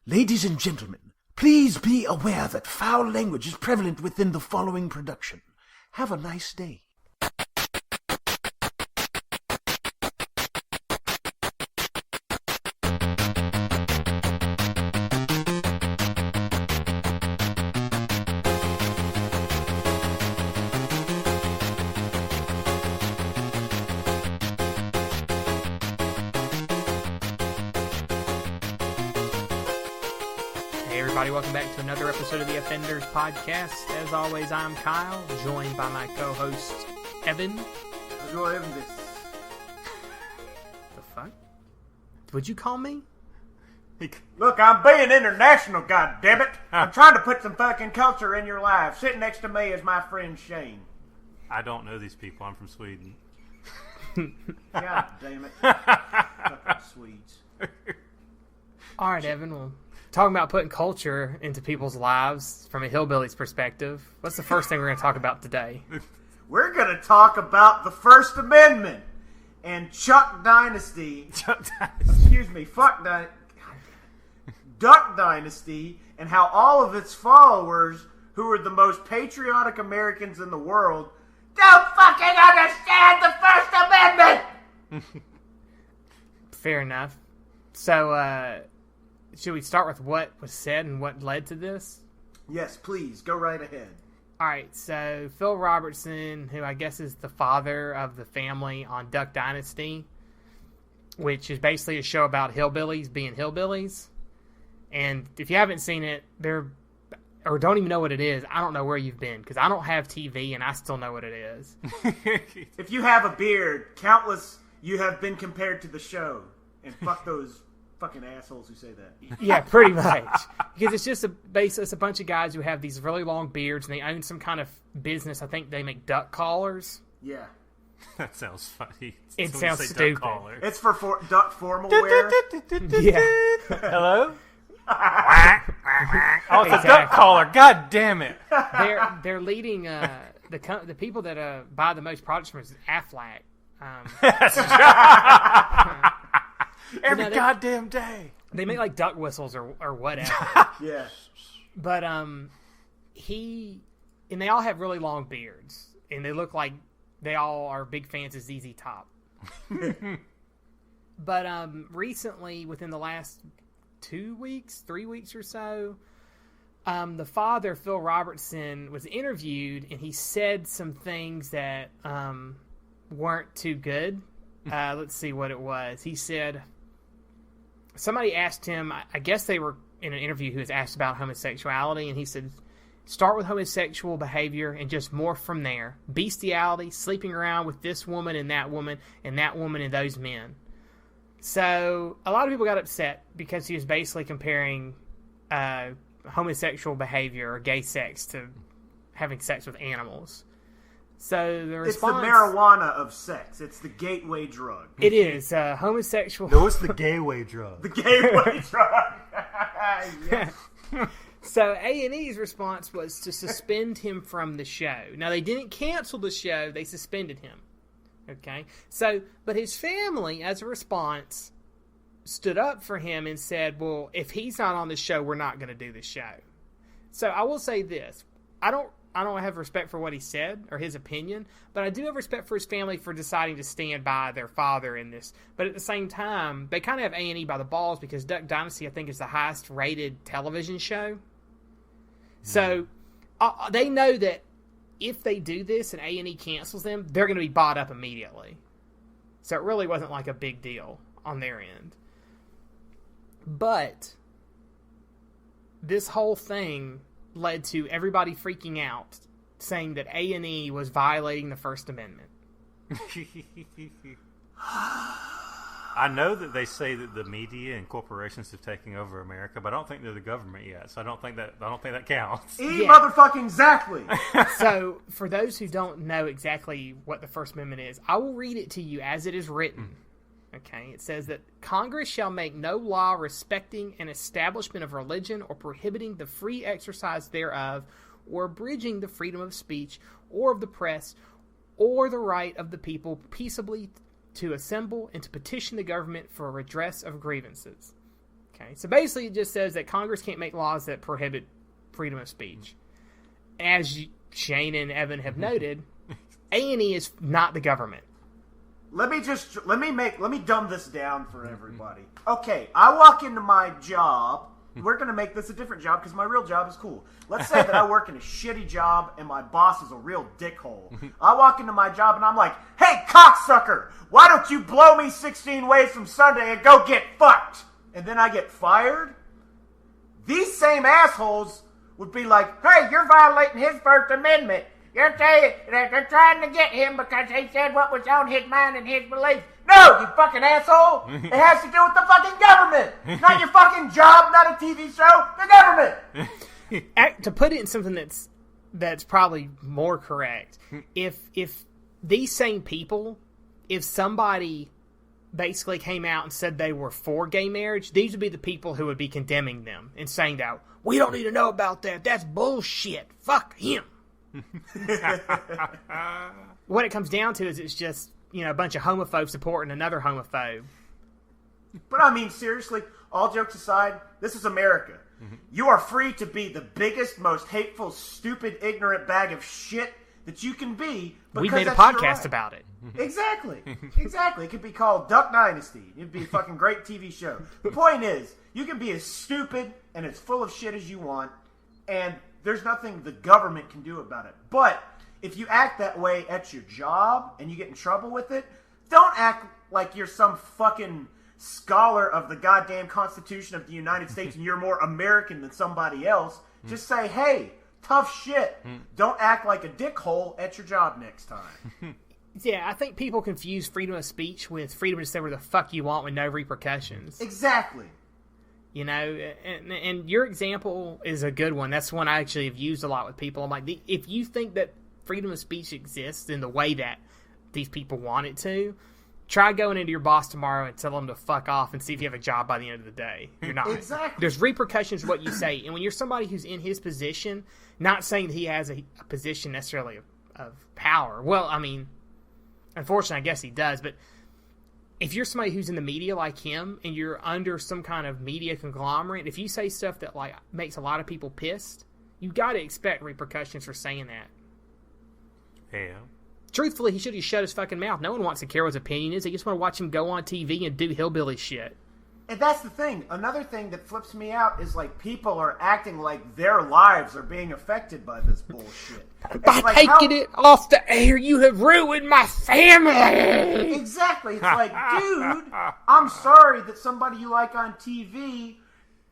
Ladies and gentlemen, please be aware that foul language is prevalent within the following production. Have a nice day. Welcome back to another episode of the Offenders Podcast. As always, I'm Kyle, joined by my co-host, Evan. Hello, Evan. The fuck? What'd you call me? Look, I'm being international, goddammit. I'm trying to put some fucking culture in your life. Sitting next to me is my friend Shane. I don't know these people. I'm from Sweden. God damn it. Fucking Swedes. All right, Evan, well, talking about putting culture into people's lives from a hillbilly's perspective, what's the first thing we're going to talk about today? We're going to talk about the First Amendment and Chuck Dynasty. Excuse me, Duck Dynasty, and how all of its followers, who are the most patriotic Americans in the world, don't fucking understand the First Amendment! Fair enough. So, should we start with what was said and what led to this? Yes, please. Go right ahead. All right, so Phil Robertson, who I guess is the father of the family on Duck Dynasty, which is basically a show about hillbillies being hillbillies. And if you haven't seen it, or don't even know what it is, I don't know where you've been, because I don't have TV and I still know what it is. If you have a beard, countless you have been compared to the show. And fuck those fucking assholes who say that. Yeah, pretty much. Because it's just it's a bunch of guys who have these really long beards and they own some kind of business. I think they make duck collars. Yeah. That sounds funny. It sounds stupid. It's for duck formal wear. Yeah. Hello? Oh, it's a duck collar. God damn it. They're leading the people that buy the most products from us is Aflac. Every goddamn day. They make like duck whistles or whatever. Yeah. But they all have really long beards, and they look like they all are big fans of ZZ Top. But recently, within the last 3 weeks or so, the father, Phil Robertson, was interviewed, and he said some things that weren't too good. Let's see what it was. He said, somebody asked him, I guess they were in an interview, who was asked about homosexuality, and he said, start with homosexual behavior and just morph from there. Bestiality, sleeping around with this woman and that woman and those men. So a lot of people got upset because he was basically comparing homosexual behavior or gay sex to having sex with animals. So the response... It's the marijuana of sex. It's the gateway drug. It is. Homosexual... No, it's the gateway drug. The gateway drug. Yes. So A&E's response was to suspend him from the show. Now, they didn't cancel the show. They suspended him. Okay? So, but his family, as a response, stood up for him and said, well, if he's not on the show, we're not going to do the show. So I will say this. I don't have respect for what he said or his opinion, but I do have respect for his family for deciding to stand by their father in this. But at the same time, they kind of have A&E by the balls because Duck Dynasty, I think, is the highest rated television show. So they know that if they do this and A&E cancels them, they're going to be bought up immediately. So it really wasn't like a big deal on their end. But this whole thing led to everybody freaking out, saying that A&E was violating the First Amendment. I know that they say that the media and corporations have taken over America, but I don't think they're the government yet, so I don't think that counts. Motherfucking exactly. So, for those who don't know exactly what the First Amendment is, I will read it to you as it is written. Okay, it says that Congress shall make no law respecting an establishment of religion or prohibiting the free exercise thereof or abridging the freedom of speech or of the press or the right of the people peaceably to assemble and to petition the government for a redress of grievances. Okay, so basically it just says that Congress can't make laws that prohibit freedom of speech. As Shane and Evan have noted, A&E is not the government. Let me dumb this down for everybody. Okay, I walk into my job. We're going to make this a different job because my real job is cool. Let's say that I work in a shitty job and my boss is a real dickhole. I walk into my job and I'm like, hey, cocksucker, why don't you blow me 16 ways from Sunday and go get fucked? And then I get fired? These same assholes would be like, hey, you're violating his First Amendment. They're trying to get him because he said what was on his mind and his beliefs. No, you fucking asshole. It has to do with the fucking government. Not your fucking job, not a TV show. The government. To put it in something that's probably more correct, if these same people, if somebody basically came out and said they were for gay marriage, these would be the people who would be condemning them and saying that, we don't need to know about that. That's bullshit. Fuck him. What it comes down to is it's just, a bunch of homophobes supporting another homophobe. But I mean, seriously, all jokes aside, this is America. Mm-hmm. You are free to be the biggest, most hateful, stupid, ignorant bag of shit that you can be. We made a podcast about it. Exactly. It could be called Duck Dynasty. It'd be a fucking great TV show. The point is, you can be as stupid and as full of shit as you want, and there's nothing the government can do about it. But if you act that way at your job and you get in trouble with it, don't act like you're some fucking scholar of the goddamn Constitution of the United States and you're more American than somebody else. Just say, hey, tough shit. Don't act like a dickhole at your job next time. Yeah, I think people confuse freedom of speech with freedom to say where the fuck you want with no repercussions. Exactly. And your example is a good one. That's one I actually have used a lot with people. I'm like, if you think that freedom of speech exists in the way that these people want it to, try going into your boss tomorrow and tell them to fuck off and see if you have a job by the end of the day. You're not. Exactly. There's repercussions to what you say. And when you're somebody who's in his position, not saying that he has a position necessarily of power. Well, I mean, unfortunately, I guess he does. But if you're somebody who's in the media like him and you're under some kind of media conglomerate, if you say stuff that like makes a lot of people pissed, you got to expect repercussions for saying that. Yeah. Truthfully, he should have shut his fucking mouth. No one wants to care what his opinion is. They just want to watch him go on TV and do hillbilly shit. And that's the thing. Another thing that flips me out is like people are acting like their lives are being affected by this bullshit. By like taking it off the air, you have ruined my family. Exactly. It's like, dude, I'm sorry that somebody you like on TV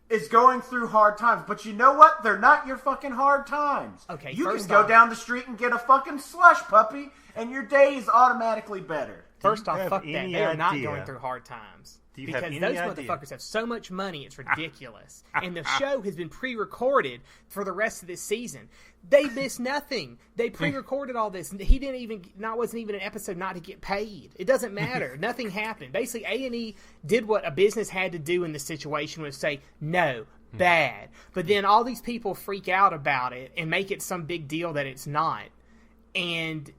is going through hard times, but you know what? They're not your fucking hard times. Okay, you can go down the street and get a fucking slush puppy, and your day is automatically better. First off, fuck that. They are not going through hard times. Because those motherfuckers have so much money, it's ridiculous. And the show has been pre-recorded for the rest of this season. They missed nothing. They pre-recorded all this. Wasn't even an episode not to get paid. It doesn't matter. Nothing happened. Basically, A&E did what a business had to do in this situation, was say, no, bad. But then all these people freak out about it and make it some big deal that it's not. And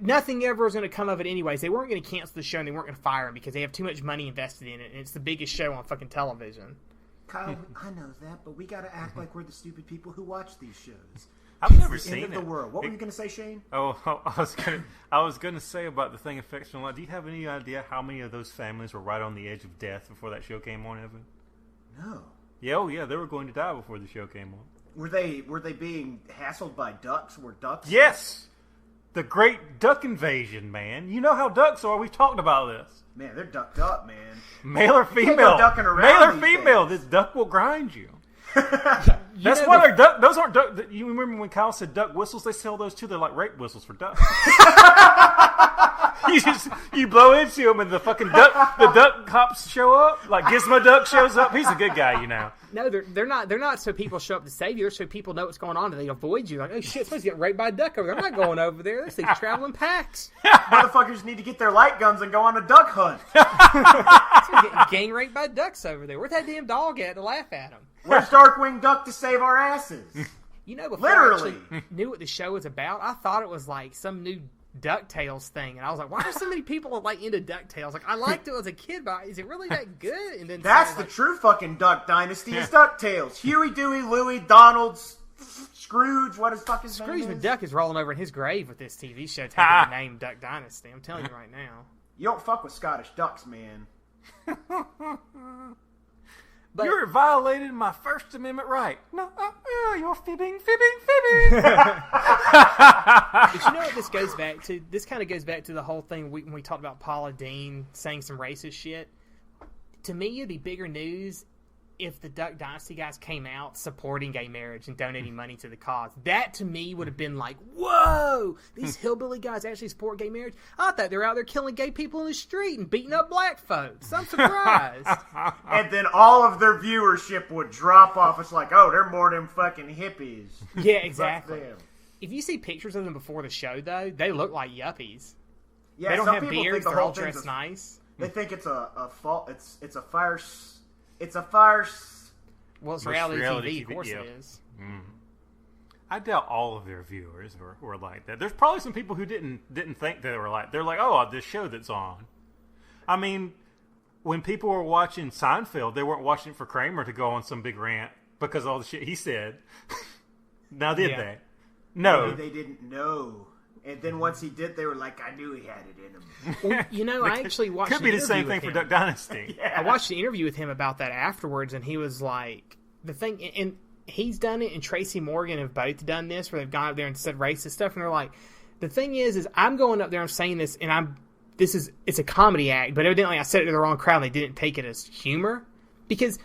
nothing ever was going to come of it anyways. They weren't going to cancel the show and they weren't going to fire him because they have too much money invested in it, and it's the biggest show on fucking television. Kyle, I know that, but we got to act like we're the stupid people who watch these shows. I've never seen End of the world. What were you going to say, Shane? Oh, I was gonna say about the thing affecting a lot. Do you have any idea how many of those families were right on the edge of death before that show came on, Evan? No. Yeah, they were going to die before the show came on. Were they being hassled by ducks? Were ducks? Yes! The great duck invasion, man. You know how ducks are. We've talked about this. Man, they're ducked up, man. Male or female? Go ducking around Male or female? days. This duck will grind you. That's why they're duck. Those aren't duck. You remember when Kyle said duck whistles? They sell those too. They're like rape whistles for ducks. you blow into them and the duck cops show up. Like Gizmo Duck shows up. He's a good guy, you know. No, they're not. They're not so people show up to save you. They're so people know what's going on and they avoid you. Like, oh shit, supposed to get raped by a duck over there. I'm not going over there. This thing's traveling packs. Motherfuckers need to get their light guns and go on a duck hunt. Getting gang raped by ducks over there. Where's that damn dog at to laugh at him? Where's Darkwing Duck to save our asses? You know, before I actually knew what the show was about, I thought it was like some new DuckTales thing, and I was like, why are so many people like into DuckTales? Like, I liked it as a kid, but is it really that good? And then That's the true fucking Duck Dynasty is DuckTales. Huey, Dewey, Louie, Donald, Scrooge, what is fucking Scrooge name is? McDuck is rolling over in his grave with this TV show taking the name Duck Dynasty. I'm telling you right now. You don't fuck with Scottish ducks, man. But You're violating my First Amendment right. No, you're fibbing. But you know what this goes back to? This kind of goes back to the whole thing when we talked about Paula Deen saying some racist shit. To me, it'd be bigger news if the Duck Dynasty guys came out supporting gay marriage and donating money to the cause. That, to me, would have been like, whoa, these hillbilly guys actually support gay marriage? I thought they were out there killing gay people in the street and beating up black folks. I'm surprised. And then all of their viewership would drop off. It's like, oh, they're more than fucking hippies. Yeah, exactly. Fuck them. If you see pictures of them before the show, though, they look like yuppies. Yeah, They don't some have people beards. think the They're all whole thing's dressed nice. They think it's a fault. It's a fire. It's a fire. Well, it's Most reality reality TV. Of TV, course yeah. it is. I doubt all of their viewers were like that. There's probably some people who didn't think they were like. They're like, oh, this show that's on. I mean, when people were watching Seinfeld, they weren't watching it for Kramer to go on some big rant because of all the shit he said. Now, did they? No. Maybe they didn't know. And then once he did, they were like, I knew he had it in him. Well, you know, I actually watched Could be an the same interview thing with for him. Duck Dynasty. I watched an interview with him about that afterwards, and he was like, the thing, and he's done it, and Tracy Morgan have both done this, where they've gone up there and said racist stuff, and they're like, the thing is I'm going up there and saying this, and it's a comedy act, but evidently I said it to the wrong crowd, and they didn't take it as humor, because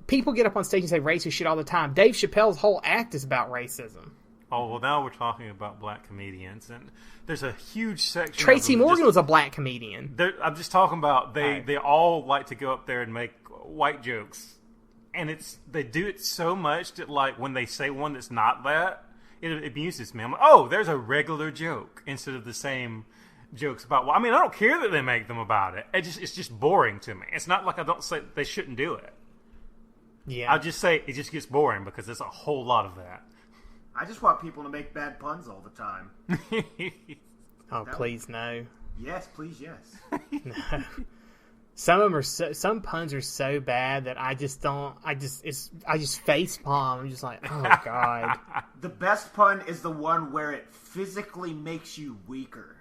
people get up on stage and say racist shit all the time. Dave Chappelle's whole act is about racism. Oh, well, now we're talking about black comedians, and there's a huge section. Tracy of them Morgan was a black comedian. I'm just talking about they all like to go up there and make white jokes, and they do it so much that like when they say one that's not that, it abuses me. I'm like, oh, there's a regular joke instead of the same jokes about. Well, I mean, I don't care that they make them about it. It's just boring to me. It's not like I don't say they shouldn't do it. Yeah, I just say it just gets boring because there's a whole lot of that. I just want people to make bad puns all the time. Oh, please, no. Yes, please, yes. No. Some of them some puns are so bad that I just face palm. I'm just like, oh god. The best pun is the one where it physically makes you weaker.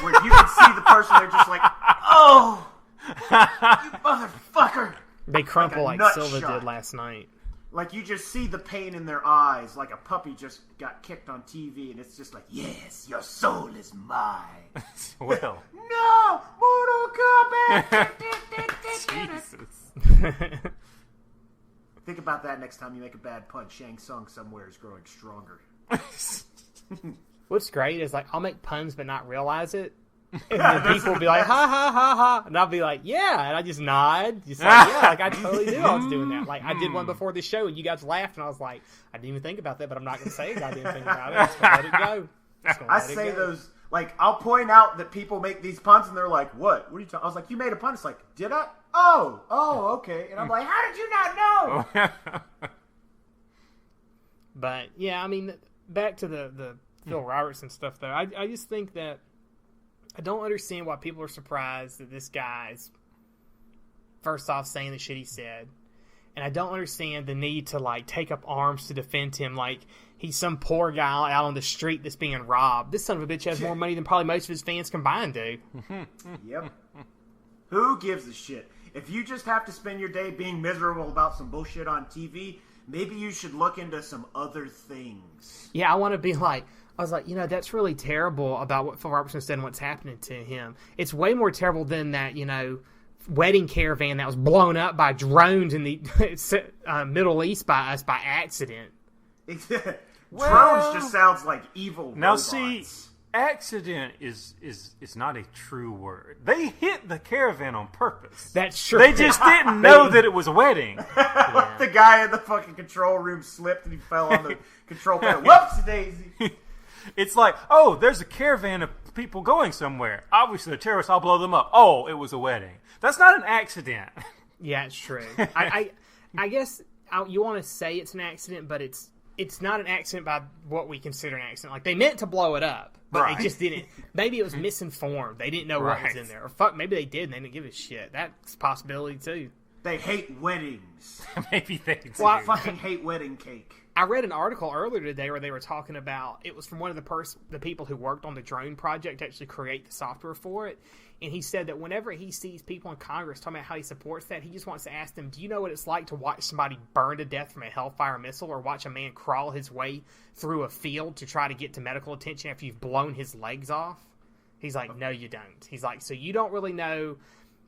Where you can see the person, they're just like, oh, you motherfucker. They crumple Like like a nut Silva shot. did last night. Like, you just see the pain in their eyes, like a puppy just got kicked on TV, and it's just like, yes, your soul is mine. Well, No! Mortal Kombat! Jesus. Think about that next time you make a bad pun. Shang Tsung somewhere is growing stronger. What's great is like I'll make puns but not realize it. And then people will be like, ha ha ha ha, and I'll be like, yeah, and I just nod, just like, yeah, like I totally knew I was doing that. Like I did one before the show, and you guys laughed, and I was like, I didn't even think about that, but I'm not gonna say it. I didn't think about it. I'm just gonna let it go. I say those, like, I'll point out that people make these puns, and they're like, what? What are you talking? I was like, you made a pun. It's like, did I? Oh, okay. And I'm like, how did you not know? But yeah, I mean, back to the Phil Robertson stuff though. I just think that I don't understand why people are surprised that this guy's first off saying the shit he said, and I don't understand the need to like take up arms to defend him like he's some poor guy out on the street that's being robbed. This son of a bitch has more money than probably most of his fans combined do. Yep. Who gives a shit? If you just have to spend your day being miserable about some bullshit on TV, maybe you should look into some other things. Yeah, I want to be like, I was like, you know, that's really terrible about what Phil Robertson said and what's happening to him. It's way more terrible than that, you know, wedding caravan that was blown up by drones in the Middle East by us by accident. Drones just sounds like evil Now robots. see, accident is not a true word. They hit the caravan on purpose. That's true. They just didn't know that it was a wedding. The guy in the fucking control room slipped and he fell on the control panel. Whoops, daisy. It's like, oh, there's a caravan of people going somewhere. Obviously, the terrorists, I'll blow them up. Oh, it was a wedding. That's not an accident. Yeah, it's true. I guess you want to say it's an accident, but it's it's not an accident by what we consider an accident. Like, they meant to blow it up, but Right. they just didn't. Maybe it was misinformed. They didn't know what was Right. in there. Or fuck, maybe they did and they didn't give a shit. That's a possibility, too. They hate weddings. Maybe they do. Well, I fucking hate wedding cake. I read an article earlier today where they were talking about, it was from one of the people who worked on the drone project to actually create the software for it. And he said that whenever he sees people in Congress talking about how he supports that, he just wants to ask them, do you know what it's like to watch somebody burn to death from a Hellfire missile, or watch a man crawl his way through a field to try to get to medical attention after you've blown his legs off? He's like, no, you don't. He's like, so you don't really know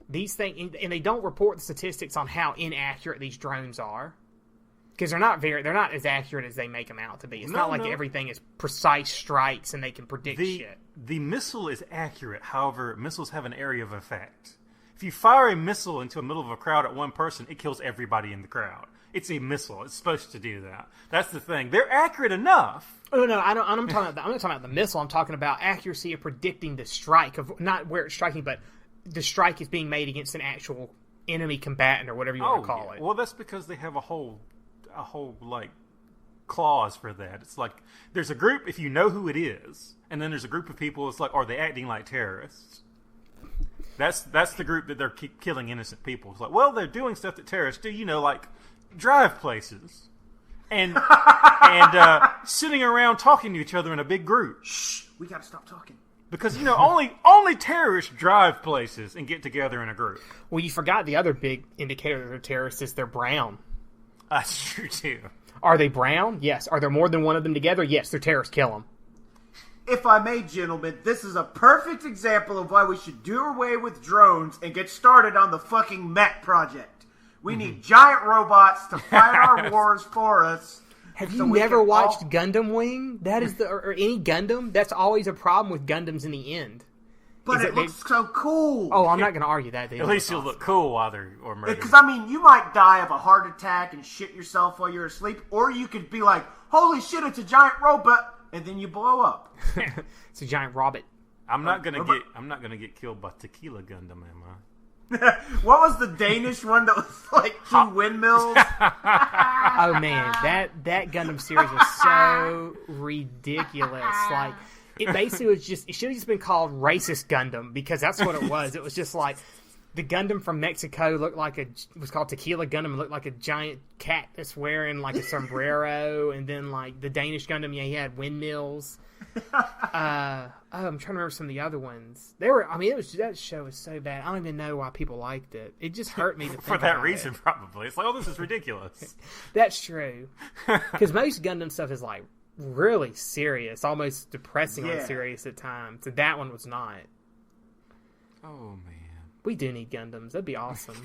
these things, and they don't report the statistics on how inaccurate these drones are. Because they're not as accurate as they make them out to be. It's not like everything is precise strikes and they can predict shit. The missile is accurate. However, missiles have an area of effect. If you fire a missile into the middle of a crowd at one person, it kills everybody in the crowd. It's a missile. It's supposed to do that. That's the thing. They're accurate enough. Oh no, I'm not talking about the missile. I'm talking about accuracy of predicting the strike, of not where it's striking, but the strike is being made against an actual enemy combatant or whatever you want to call it. Well, that's because they have a whole like clause for that. It's like there's a group if you know who it is, and then there's a group of people. It's like, are they acting like terrorists? That's the group that they're killing innocent people. It's like, well, they're doing stuff that terrorists do. You know, like drive places and sitting around talking to each other in a big group. Shh, we gotta stop talking. Because, you know, only terrorists drive places and get together in a group. Well, you forgot the other big indicator that they're terrorists is they're brown. That's true, too. Are they brown? Yes. Are there more than one of them together? Yes, they're terrorists. Kill them. If I may, gentlemen, this is a perfect example of why we should do away with drones and get started on the fucking mech project. We need giant robots to fight our wars for us. Have So you we never can watched all- Gundam Wing? That is or any Gundam? That's always a problem with Gundams in the end. But Is it it looks so cool. Oh, I'm not going to argue that. At least you'll look cool while they're murdered. Because, I mean, you might die of a heart attack and shit yourself while you're asleep, or you could be like, holy shit, it's a giant robot, and then you blow up. It's a giant robot. I'm not gonna get killed by Tequila Gundam, am I? What was the Danish one that was like two windmills? Oh man, that Gundam series was so ridiculous. Like, it basically was just, it should have just been called Racist Gundam, because that's what it was. It was just like, the Gundam from Mexico was called Tequila Gundam. It looked like a giant cat that's wearing like a sombrero, and then like the Danish Gundam, he had windmills. I'm trying to remember some of the other ones. That show was so bad. I don't even know why people liked it. It just hurt me to think For that about reason, it. probably. It's like, oh, this is ridiculous. That's true. Because most Gundam stuff is like really serious, almost depressingly Yeah. serious at times. And that one was not. Oh, man. We do need Gundams. That'd be awesome.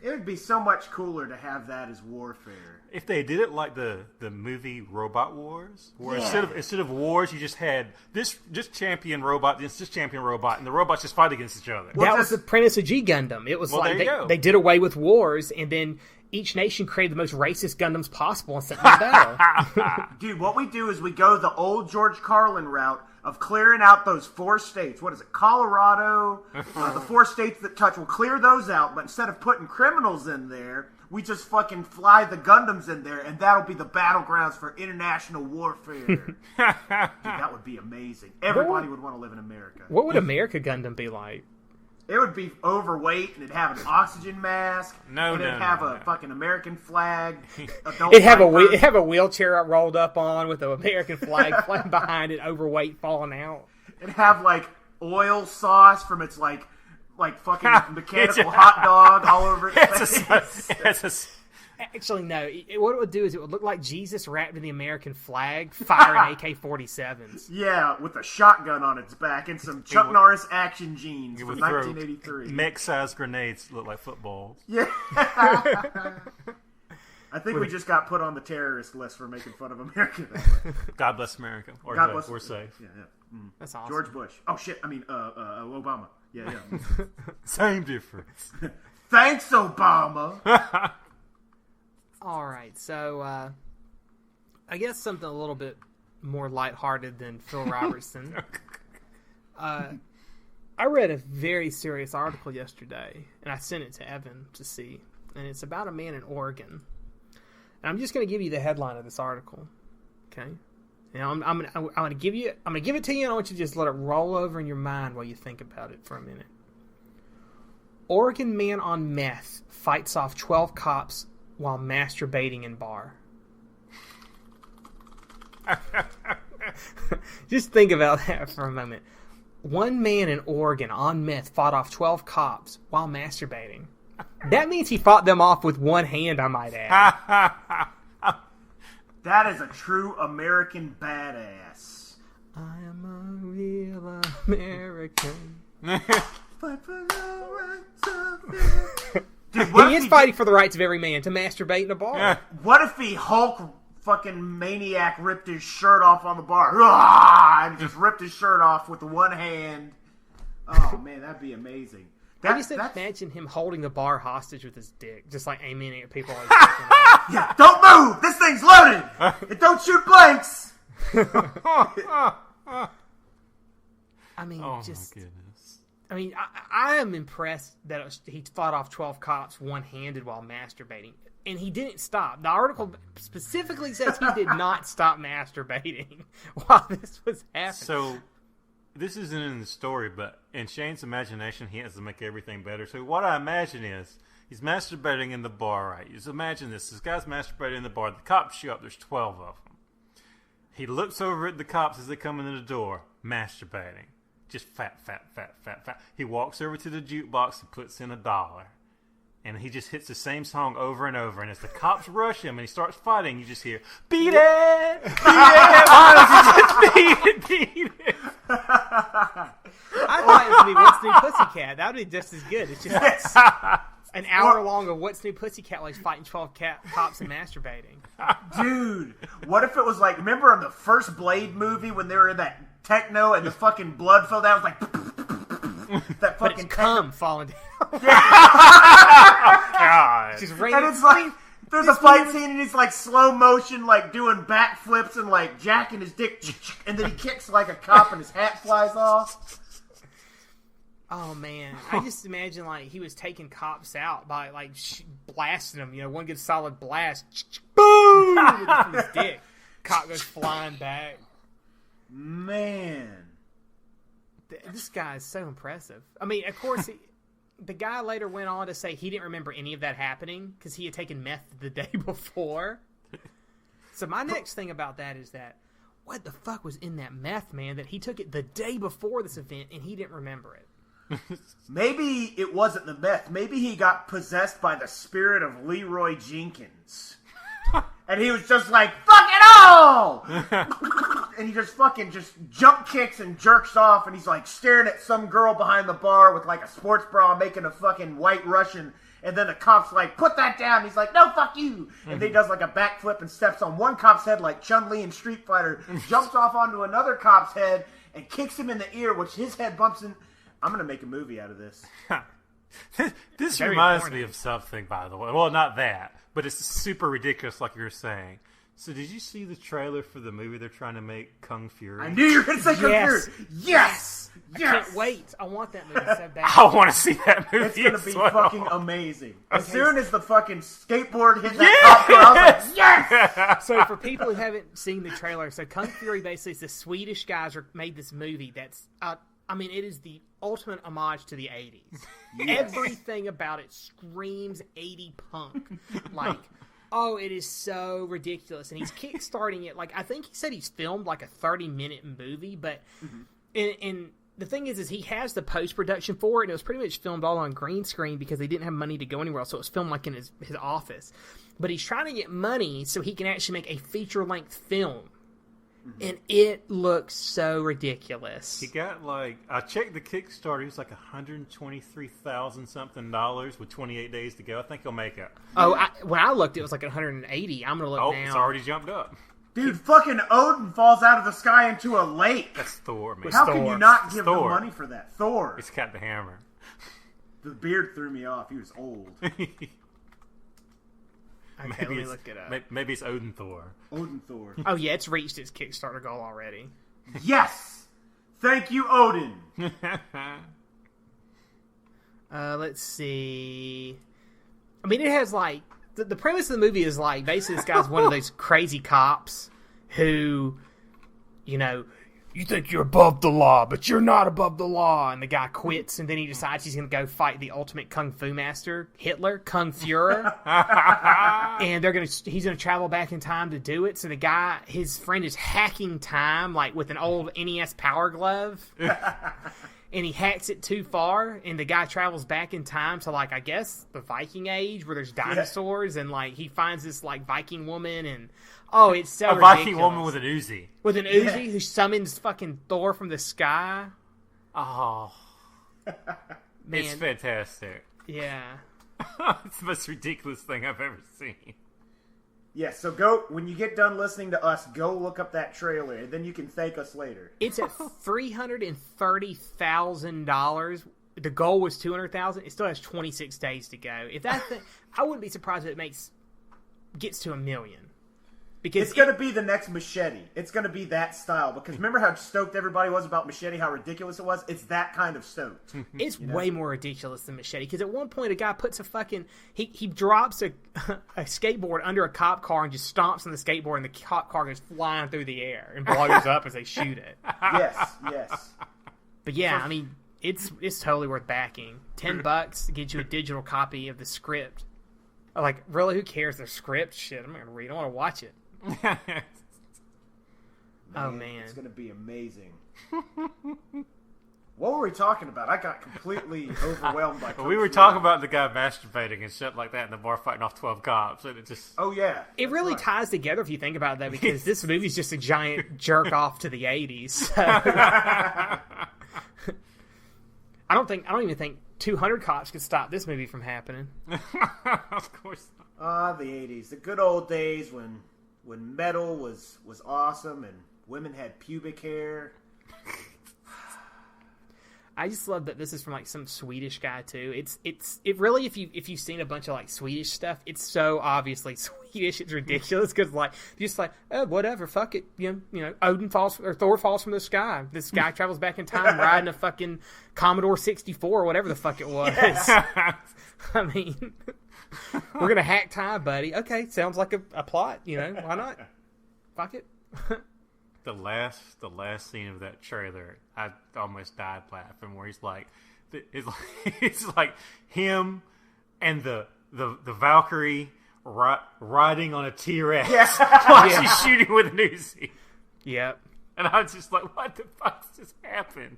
It would be so much cooler to have that as warfare. If they did it like the movie Robot Wars, where Yeah. instead of wars, you just had this champion robot, this champion robot, and the robots just fight against each other. Well, That was the premise of G Gundam. It was Well, like there you go. they did away with wars, and then each nation created the most racist Gundams possible and sent them to battle. Dude, what we do is we go the old George Carlin route of clearing out those 4 states. What is it? Colorado, the 4 states that touch. We'll clear those out, but instead of putting criminals in there, we just fucking fly the Gundams in there, and that'll be the battlegrounds for international warfare. Dude, that would be amazing. Everybody would want to live in America. What would America Gundam be like? It would be overweight, and it'd have an oxygen mask. No, and no, it'd have no, a no. fucking American flag. It'd have a wheelchair rolled up on with an American flag flying behind it, overweight, falling out. It'd have like oil sauce from its like fucking mechanical hot dog all over its face. Actually, no. What it would do is it would look like Jesus wrapped in the American flag, firing AK-47s. Yeah, with a shotgun on its back and some Chuck Norris action jeans It from would throw 1983. mech-sized grenades that look like footballs. Yeah. I think we just got put on the terrorist list for making fun of America. That way. God bless America. Or God good. bless. We're safe. Yeah. That's awesome. George Bush. Oh shit. I mean, Obama. Yeah. Same difference. Thanks, Obama. All right, so I guess something a little bit more lighthearted than Phil Robertson. I read a very serious article yesterday, and I sent it to Evan to see, and it's about a man in Oregon. And I'm just going to give you the headline of this article. Okay. Now I'm gonna give it to you, and I want you to just let it roll over in your mind while you think about it for a minute. Oregon man on meth fights off 12 cops while masturbating in bar. Just think about that for a moment. One man in Oregon on meth fought off 12 cops while masturbating. That means he fought them off with one hand, I might add. That is a true American badass. I am a real American. Fight for the rights of Dude, He is fighting for the rights of every man to masturbate in a bar. Yeah. What if the Hulk fucking maniac ripped his shirt off on the bar? And just ripped his shirt off with the one hand. Oh, man, that'd be amazing. I just imagine him holding the bar hostage with his dick, just like aiming at people. Yeah, don't move! This thing's loaded! It don't shoot blanks! I mean, Oh just... my goodness. I mean, I am impressed that he fought off 12 cops one-handed while masturbating. And he didn't stop. The article specifically says he did not stop masturbating while this was happening. So, this isn't in the story, but in Shane's imagination, he has to make everything better. So what I imagine is, he's masturbating in the bar, right? Just imagine this. This guy's masturbating in the bar. The cops show up. There's 12 of them. He looks over at the cops as they come in the door, masturbating. Just fat. He walks over to the jukebox and puts in $1. And he just hits the same song over and over. And as the cops rush him and he starts fighting, you just hear, beat it! Beat it! Why don't you just beat it? I thought it was going to be What's New Pussycat. That would be just as good. It's just an hour long of What's New Pussycat while he's fighting 12 cops and masturbating. Dude, what if it was like, remember in the first Blade movie when they were in that techno and the fucking blood fell down? It was like, that But fucking it's cum falling down. God. Just raining. And it's like, there's a fight scene and he's like slow motion, like doing backflips and like jacking his dick, and then he kicks like a cop and his hat flies off. Oh man, I just imagine like he was taking cops out by like blasting them. You know, one good solid blast, boom, with his dick. Cop goes flying back. Man, this guy is so impressive. I mean, of course, the guy later went on to say he didn't remember any of that happening because he had taken meth the day before. So my next thing about that is that what the fuck was in that meth, man, that he took it the day before this event and he didn't remember it. maybe it wasn't the meth. Maybe he got possessed by the spirit of Leroy Jenkins. And he was just like, fuck it all! And he just fucking just jump kicks and jerks off, and he's like staring at some girl behind the bar with like a sports bra making a fucking white Russian, and then the cop's like, put that down! He's like, no, fuck you! And then he does like a backflip and steps on one cop's head like Chun-Li in Street Fighter, jumps off onto another cop's head, and kicks him in the ear, which his head bumps in. I'm gonna make a movie out of this. This Very reminds corny. me of something, by the way. Well, not that, but it's super ridiculous, like you were saying. So, did you see the trailer for the movie they're trying to make, Kung Fury? I knew you were gonna say Kung Yes. Fury. Yes! I Yes! can't wait. I want that movie so bad. I want to see that movie. It's gonna as be well. fucking amazing. As Okay. soon as the fucking skateboard hit that cop car, I was like, yes! So for people who haven't seen the trailer, so Kung Fury basically is the Swedish guys made this movie that's, I mean, it is the ultimate homage to the 80s. Everything about it screams 80 punk. Like, oh, it is so ridiculous. And he's kickstarting it. Like, I think he said he's filmed like a 30-minute movie, but and the thing is he has the post-production for it, and it was pretty much filmed all on green screen because they didn't have money to go anywhere else, so it was filmed like in his office. But he's trying to get money so he can actually make a feature-length film. And it looks so ridiculous. He got like, I checked the Kickstarter, he was like $123,000 something with 28 days to go. I think he'll make it. Oh, when I looked, it was like 180. I'm going to look Oh, now. it's already jumped up. Dude, fucking Odin falls out of the sky into a lake. That's Thor, man. How can you not give Thor. the money for that? Thor. He's got the hammer. The beard threw me off. He was old. Okay, let me look it up. Maybe it's Odin Thor. Odin Thor. Oh, yeah, it's reached its Kickstarter goal already. Yes! Thank you, Odin. Let's see. I mean, it has like... The premise of the movie is like, basically this guy's one of those crazy cops who, you know, you think you're above the law, but you're not above the law. And the guy quits, and then he decides he's going to go fight the ultimate kung fu master, Hitler, Kung Fuhrer. And he's going to travel back in time to do it. So the guy, his friend is hacking time, like with an old NES Power Glove. And he hacks it too far, and the guy travels back in time to, like, I guess, the Viking Age, where there's dinosaurs, and, like, he finds this, like, Viking woman, and, oh, it's so ridiculous. Viking woman with an Uzi. With an Uzi who summons fucking Thor from the sky. Oh. Man. It's fantastic. Yeah. It's the most ridiculous thing I've ever seen. Yeah, so when you get done listening to us, go look up that trailer, and then you can thank us later. It's at $330,000. The goal was $200,000. It still has 26 days to go. If that, I wouldn't be surprised if it gets to $1 million. Because it's going to be the next Machete. It's going to be that style. Because remember how stoked everybody was about Machete, how ridiculous it was? It's that kind of stoked. It's way more ridiculous than Machete. Because at one point, a guy puts a fucking... He drops a skateboard under a cop car and just stomps on the skateboard, and the cop car goes flying through the air and blows up as they shoot it. Yes. But yeah, I mean, it's totally worth backing. $10 to get you a digital copy of the script. Like, really, who cares? The script? Shit, I'm not going to read it. I want to watch it. Oh man, it's gonna be amazing. What were we talking about? I got completely overwhelmed by. We were talking about the guy masturbating and shit like that in the bar, fighting off 12 cops, and it just. Oh yeah, it really ties together if you think about that, because this movie's just a giant jerk off to the 80s. So. I don't even think 200 cops could stop this movie from happening. Of course not. The 80s, the good old days when metal was awesome and women had pubic hair. I just love that this is from like some Swedish guy too. It really, if you've seen a bunch of like Swedish stuff, it's so obviously Swedish. It's ridiculous because like just like, oh, whatever, fuck it, you know, Thor falls from the sky. This guy travels back in time riding a fucking Commodore 64 or whatever the fuck it was. I mean. We're gonna hack time, buddy. Okay, sounds like a plot. You know, why not? Fuck it. The last scene of that trailer, I almost died laughing. Where he's like, it's like him and the Valkyrie riding on a T-Rex while she's shooting with an Uzi. Yep. And I was just like, what the fuck just happened?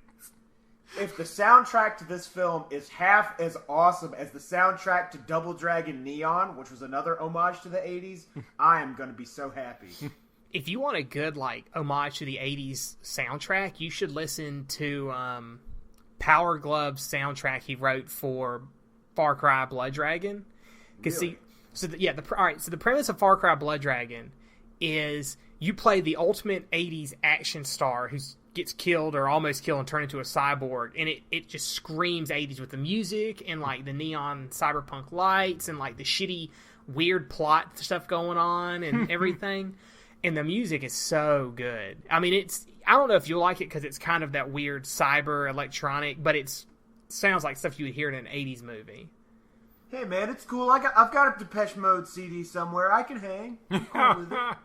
If the soundtrack to this film is half as awesome as the soundtrack to Double Dragon Neon, which was another homage to the 80s, I am going to be so happy. If you want a good, like, homage to the 80s soundtrack, you should listen to Power Glove's soundtrack he wrote for Far Cry Blood Dragon. Really? So the premise of Far Cry Blood Dragon is you play the ultimate 80s action star who's gets killed or almost killed and turned into a cyborg, and it just screams 80s with the music and like the neon cyberpunk lights and like the shitty weird plot stuff going on and everything, and the music is so good. I mean, I don't know if you'll like it because it's kind of that weird cyber electronic, but it sounds like stuff you would hear in an 80s movie. Hey man, it's cool. I've got a Depeche Mode CD somewhere. I can hang. I'm cool with it.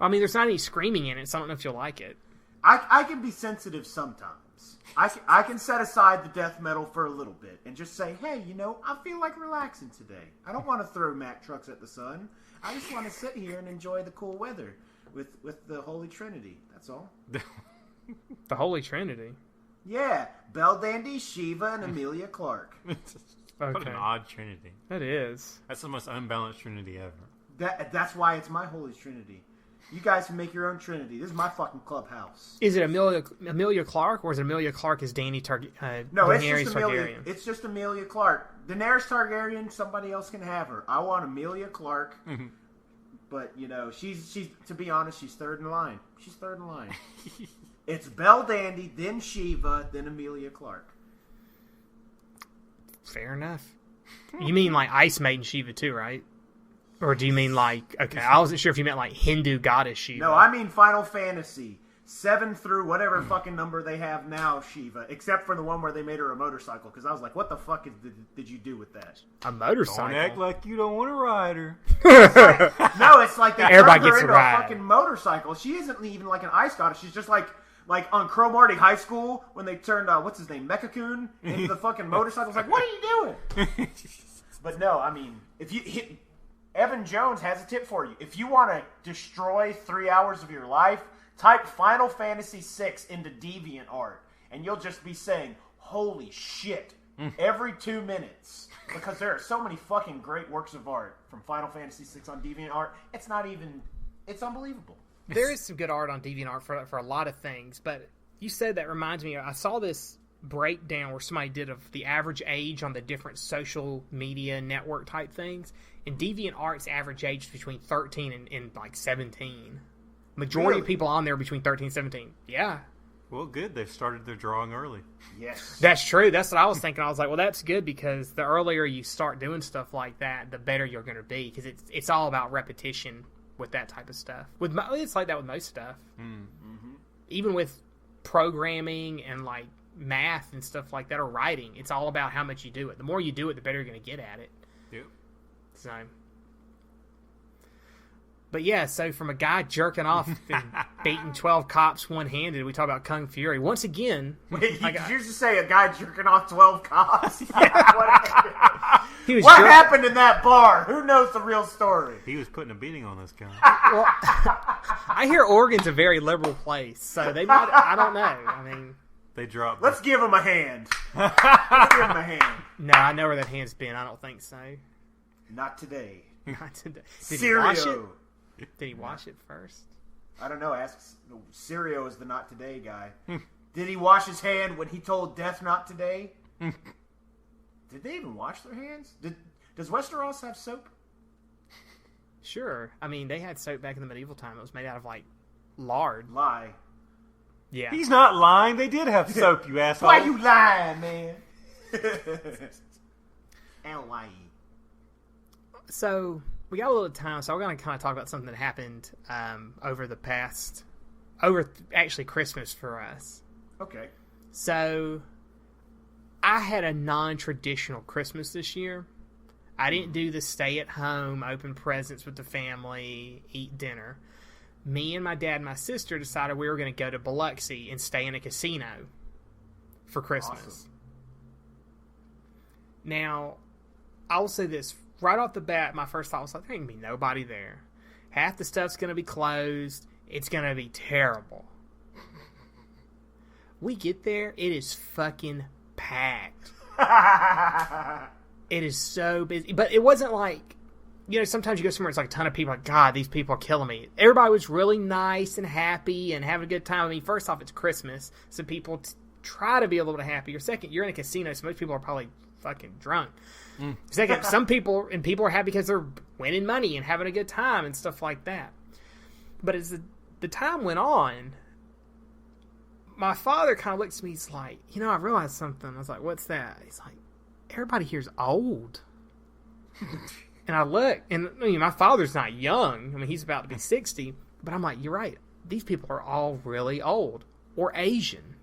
I mean, there's not any screaming in it, so I don't know if you'll like it. I can be sensitive sometimes. I can set aside the death metal for a little bit and just say, hey, you know, I feel like relaxing today. I don't want to throw Mack trucks at the sun. I just want to sit here and enjoy the cool weather with the Holy Trinity. That's all. The Holy Trinity? Yeah. Belle Dandy, Shiva, and Amelia Clark. What an odd trinity. That is. That's the most unbalanced trinity ever. That's why it's my Holy Trinity. You guys can make your own Trinity. This is my fucking clubhouse. Is it Amelia Clark, or is it Amelia Clark as Daenerys No, it's just Targaryen? It's just Amelia Clark. Daenerys Targaryen, somebody else can have her. I want Amelia Clark. But, you know, she's to be honest, she's third in line. She's third in line. It's Belle Dandy, then Shiva, then Amelia Clark. Fair enough. You mean like Ice Maiden Shiva too, right? Or do you mean like... Okay, I wasn't sure if you meant like Hindu goddess Shiva. No, I mean Final Fantasy. 7 through whatever fucking number they have now, Shiva. Except for the one where they made her a motorcycle. Because I was like, what the fuck did you do with that? A motorcycle? Don't act like you don't want to ride her. No, it's like they Everybody turned her gets a into ride. a fucking motorcycle. She isn't even like an ice goddess. She's just like on Cromartie High School when they turned what's his name, Mecha-Kun, into the fucking motorcycle. It's like, what are you doing? But no, I mean, Evan Jones has a tip for you. If you want to destroy 3 hours of your life, type Final Fantasy VI into DeviantArt, and you'll just be saying, holy shit, every 2 minutes. Because there are so many fucking great works of art from Final Fantasy VI on DeviantArt. It's unbelievable. There is some good art on DeviantArt for a lot of things, but you said that reminds me, I saw this breakdown where somebody did of the average age on the different social media network type things, and DeviantArt's average age is between 13 and like 17. Majority of people on there are between 13 and 17. Yeah. Well, good. They've started their drawing early. Yes. That's true. That's what I was thinking. I was like, well, that's good because the earlier you start doing stuff like that, the better you're going to be because it's all about repetition with that type of stuff. It's like that with most stuff. Mm-hmm. Even with programming and like math and stuff like that or writing, it's all about how much you do it. The more you do it, the better you're going to get at it. Yep. So... But yeah, so from a guy jerking off and beating 12 cops one-handed, we talk about Kung Fury. Once again... Wait, did you just say a guy jerking off 12 cops? What happened in that bar? Who knows the real story? He was putting a beating on this guy. Well, I hear Oregon's a very liberal place, so they might... I don't know. I mean... They dropped... Let's give him a hand. Let's give him a hand. No, I know where that hand's been. I don't think so. Not today. Not today. Did he wash it? Sirio. Did he wash it first? I don't know. Ask Sirio is the not today guy. Did he wash his hand when he told Death not today? Did they even wash their hands? Does Westeros have soap? Sure. I mean, they had soap back in the medieval time. It was made out of, like, lard. Lie. Yeah. He's not lying. They did have soap, you asshole. Why you lying, man? L-Y-E. So... We got a little time, so we're going to kind of talk about something that happened over actually Christmas for us. Okay. So, I had a non-traditional Christmas this year. I didn't do the stay-at-home, open presents with the family, eat dinner. Me and my dad and my sister decided we were going to go to Biloxi and stay in a casino for Christmas. Awesome. Now, I will say this. Right off the bat, my first thought was like, there ain't gonna be nobody there. Half the stuff's going to be closed. It's going to be terrible. We get there, it is fucking packed. It is so busy. But it wasn't like, you know, sometimes you go somewhere, it's like a ton of people, like, God, these people are killing me. Everybody was really nice and happy and having a good time. I mean, first off, it's Christmas, so people try to be a little bit happier. Second, you're in a casino, so most people are probably fucking drunk. Second, some people are happy because they're winning money and having a good time and stuff like that. But as the time went on, my father kind of looks at me, he's like, you know, I realized something. I was like, what's that? He's like, everybody here's old. And I look, and I mean, my father's not young. I mean, he's about to be 60. But I'm like, you're right. These people are all really old. Or Asian.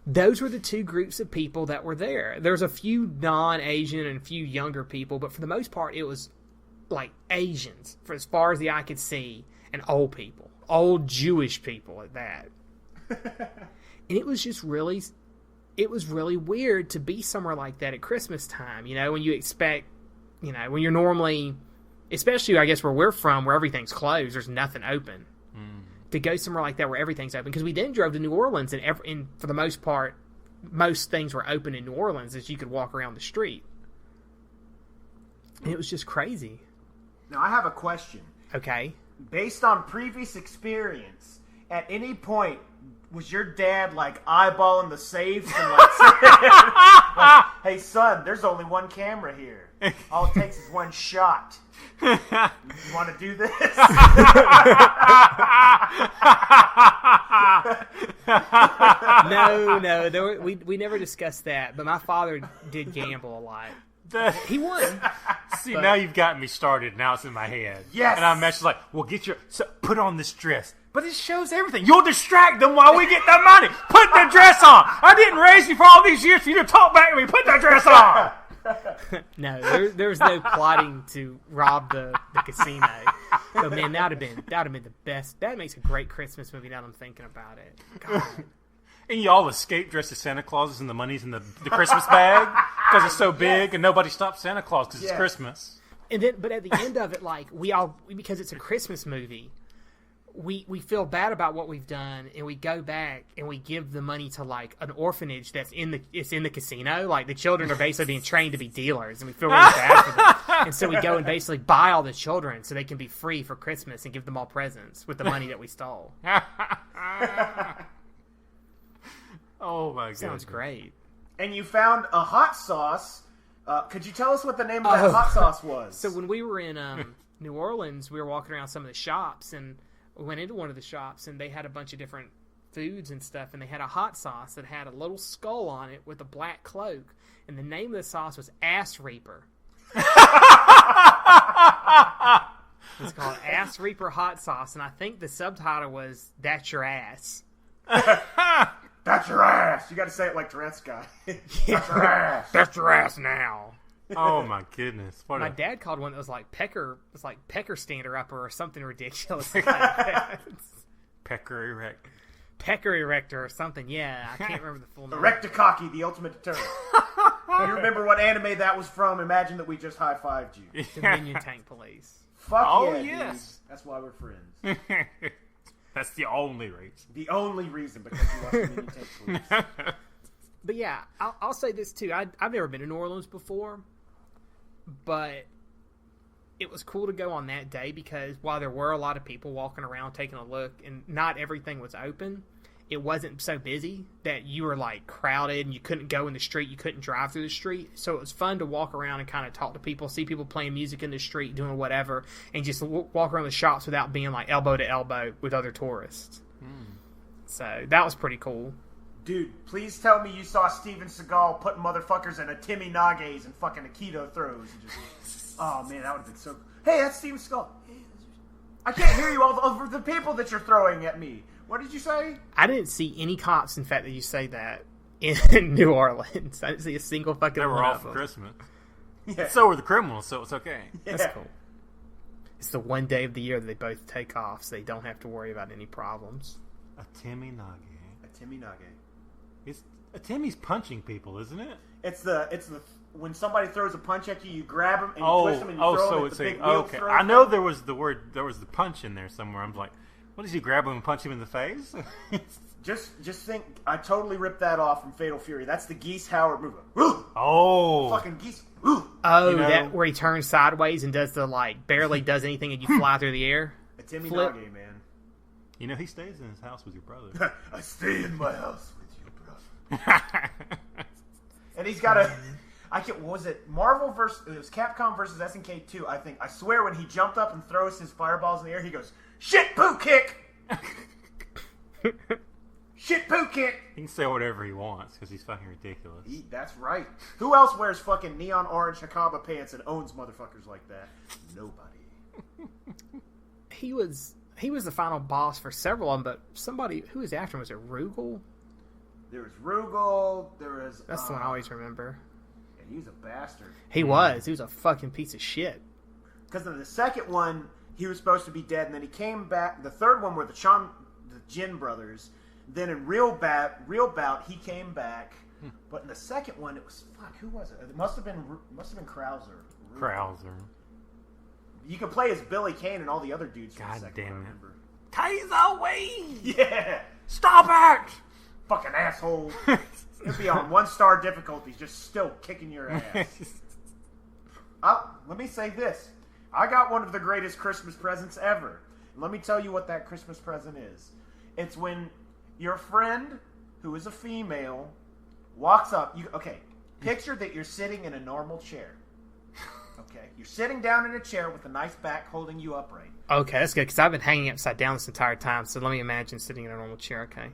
Those were the two groups of people that were there. There's a few non-Asian and a few younger people, but for the most part, it was like Asians, for as far as the eye could see, and old people. Old Jewish people at that. And it was just really... It was really weird to be somewhere like that at Christmas time, you know, when you expect, you know, when you're normally, especially, I guess, where we're from, where everything's closed, there's nothing open. To go somewhere like that where everything's open. Because we then drove to New Orleans, and for the most part, most things were open in New Orleans as you could walk around the street. And it was just crazy. Now, I have a question. Okay. Based on previous experience, at any point, was your dad, like, eyeballing the safes and, like, like, hey, son, there's only one camera here. All it takes is one shot. You want to do this? No. We never discussed that. But my father did gamble a lot. He won. See, now you've gotten me started. Now it's in my head. Yes. And I'm actually like, well, put on this dress. But it shows everything. You'll distract them while we get the money. Put the dress on. I didn't raise you for all these years for you to talk back to me. Put that dress on. No, there was no plotting to rob the casino. But man, that'd have been the best. That makes a great Christmas movie. Now that I'm thinking about it. God. And you all escape dressed as Santa Clauses, and the money's in the Christmas bag because it's so big, and nobody stops Santa Claus because it's Christmas. And then, but at the end of it, like because it's a Christmas movie, we feel bad about what we've done, and we go back and we give the money to like an orphanage that's in the casino. Like the children are basically being trained to be dealers, and we feel really bad for them. And so we go and basically buy all the children so they can be free for Christmas and give them all presents with the money that we stole. Oh my god! Sounds great. And you found a hot sauce. Could you tell us what the name of that hot sauce was? So when we were in New Orleans, we were walking around some of the shops, and we went into one of the shops, and they had a bunch of different foods and stuff, and they had a hot sauce that had a little skull on it with a black cloak, and the name of the sauce was Ass Reaper. It's called Ass Reaper hot sauce, and I think the subtitle was "That's Your Ass." That's your ass. You got to say it like Tourette's guy. That's your ass. That's your ass now. Oh my goodness! My dad called one that was like Pecker Stander Upper or something ridiculous like that. Pecker Erect. Pecker Erector or something. Yeah, I can't remember the full name. Erectocaki, the ultimate deterrent. You remember what anime that was from? Imagine that we just high-fived you. Dominion Tank Police. Fuck Oh, yeah, yes. dude. That's why we're friends. That's the only reason. The only reason, because you watch Dominion Tank Police. But yeah, I'll say this too. I've never been to New Orleans before, but it was cool to go on that day because while there were a lot of people walking around taking a look and not everything was open, it wasn't so busy that you were like crowded and you couldn't go in the street, you couldn't drive through the street. So it was fun to walk around and kind of talk to people, see people playing music in the street, doing whatever, and just walk around the shops without being like elbow to elbow with other tourists. So that was pretty cool. Dude, please tell me you saw Steven Seagal putting motherfuckers in a Timmy Nages and fucking Aikido throws. And just, oh man, that would have been so. Hey, that's Steven Seagal. I can't hear you all over the people that you're throwing at me. What did you say? I didn't see any cops, in fact, that you say that, in New Orleans. I didn't see a single fucking They one were of off for them. Christmas. Yeah. So were the criminals, so it's okay. That's cool. It's the one day of the year that they both take off, so they don't have to worry about any problems. A Timmy Nage. A Timmy Nage. It's a Timmy's punching people, isn't it? It's the when somebody throws a punch at you, you grab them and you twist them and you throw them. So It's it's the big a wheel okay. throw I know thing. there was the punch in there somewhere. I'm like, what does he grab him and punch him in the face? Just think, I totally ripped that off from Fatal Fury. That's the Geese Howard move. Oh, Fucking geese. Oh, You know- that where he turns sideways and does the like barely does anything and you fly through the air. A Timmy Flip. Nage, man. you know he stays in his house with your brother. I stay in my house with you, brother. And he's got a. What was it? Marvel versus. It was Capcom versus SNK 2, I think. I swear when he jumped up and throws his fireballs in the air, he goes, "Shit poo kick!" Shit poo kick! He can say whatever he wants because he's fucking ridiculous. That's right. Who else wears fucking neon orange Hakaba pants and owns motherfuckers like that? Nobody. He was the final boss for several of them, but somebody who was after him, was it Rugal? There was Rugal. There was. That's the one I always remember. Yeah, he was a bastard. He was a fucking piece of shit. Because in the second one, he was supposed to be dead, and then he came back. The third one were the Jin brothers. Then in Real Bout, he came back. But in the second one, it was who was it? It must have been Krauser. Krauser. You could play as Billy Kane and all the other dudes. From the God second damn one, it. I remember. Taser Wade! Yeah, Stop it! fucking asshole. It'd be on 1-star difficulties, just still kicking your ass. Let me say this. I got one of the greatest Christmas presents ever. And let me tell you what that Christmas present is. It's when your friend, who is a female, walks up. Picture that you're sitting in a normal chair. Okay, you're sitting down in a chair with a nice back holding you upright. Okay, that's good because I've been hanging upside down this entire time. So let me imagine sitting in a normal chair. Okay,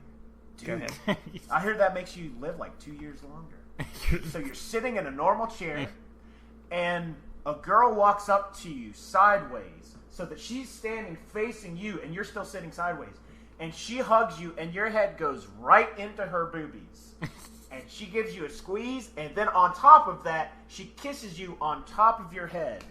Dude, go ahead. I hear that makes you live like 2 years longer. So you're sitting in a normal chair, and a girl walks up to you sideways so that she's standing facing you, and you're still sitting sideways. And she hugs you, and your head goes right into her boobies. and she gives you a squeeze, and then on top of that, she kisses you on top of your head.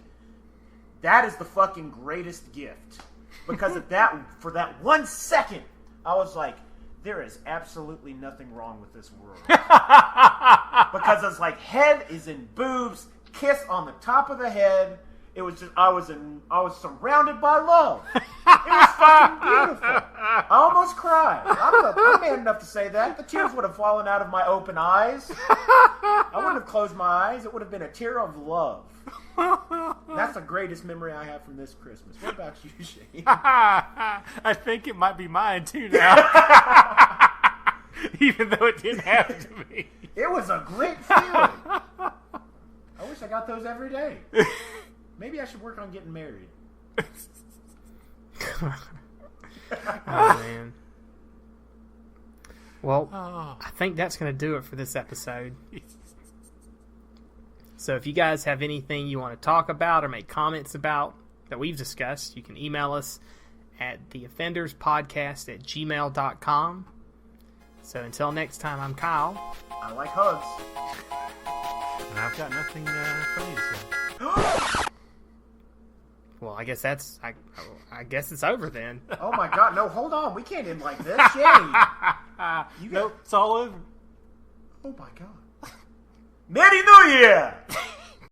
That is the fucking greatest gift. Because of that, for that 1 second, I was like, there is absolutely nothing wrong with this world. Because it's like, head is in boobs, kiss on the top of the head. It was just, I was surrounded by love. It was fucking beautiful. I almost cried. I'm man enough to say that. The tears would have fallen out of my open eyes. I wouldn't have closed my eyes. It would have been a tear of love. That's the greatest memory I have from this Christmas. What about you, Shane? I think it might be mine too now. Even though it didn't happen to me. It was a great feeling. I wish I got those every day. Maybe I should work on getting married. Oh, man. Well, I think that's going to do it for this episode. So if you guys have anything you want to talk about or make comments about that we've discussed, you can email us at theoffenderspodcast@gmail.com. So until next time, I'm Kyle. I like hugs. And I've got nothing funny to say. Well, I guess I guess it's over then. Oh my God! No, hold on. We can't end like this, Shane. Nope, it's all over. Oh my God! Merry New Year!